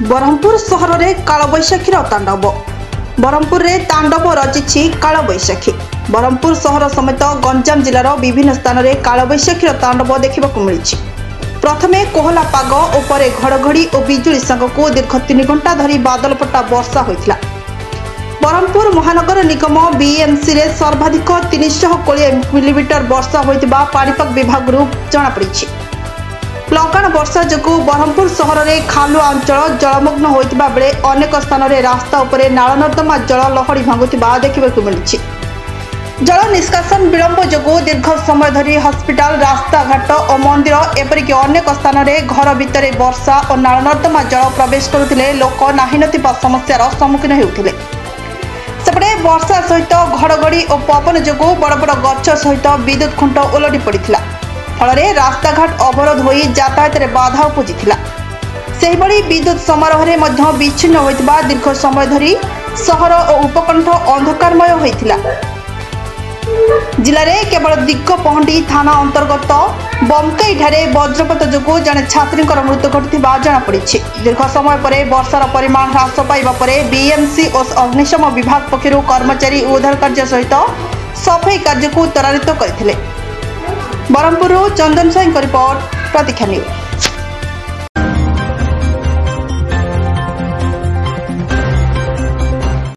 ब्रह्मपुर सहर में कालबैशाखीर तांडव। ब्रह्मपुर में तांडव रचिछि कालबैशाखी। ब्रह्मपुर सहर समेत गंजाम जिलार विभिन्न स्थान में कालबैशाखीर तांडव देखा मिली। प्रथमे कोहला पाग और घड़घड़ी और बिजुली सांगकु दीर्घ 3 घंटा धरी बादलपट्टा वर्षा होइथिला। ब्रह्मपुर महानगर निगम बीएमसी रे सर्वाधिक 320 मिलीमीटर वर्षा होइतिबा पाणीपाग विभाग जनापड़ी। लगाण वर्षा जोगु ब्रह्मपुर सहर में खालुआ अंचल जलमग्न होइतिबा बेले अनेक स्थान में रास्ता उपरे नाल नर्दमा जल लहड़ी भांगुतिबा देखा मिली। जल निष्कासन विलंब जोगु दीर्घ समय धरी हस्पिटाल रास्ताघाट और मंदिर एपरिक अनेक स्थान में घर भितर वर्षा और नाल नर्दमा जल प्रवेश करुथिले लोक नाही नथिबा समस्यार सम्मुखीन हेउथिले। सेपटे वर्षा सहित घड़घड़ी और पवन जोगु बड़ बड़ गछ सहित विद्युत खुंट ओलटी पड़ता फल रास्ताघाट अवरोध हो यातायात में बाधा उपजिला। विद्युत समारोह में विच्छिन्न होता दीर्घ समय धरी सहर और उपकंठ अंधकारमय होता। जिले में केवल दिग्गपहंडी थाना अंतर्गत बमकई ठारे वज्रपात जोगु जड़े छात्री मृत्यु घटिया जनापड़ी। दीर्घ समय पर वर्षार परिमाण ह्रास पाइबा परे बीएमसी और अग्निशम विभाग पक्षर कर्मचारी उद्धार कार्य सहित सफाई कार्य को त्वरान्वित करथिले। ब्रह्मपुर चंदन साई रिपोर्ट प्रतीक्षा न्यूज।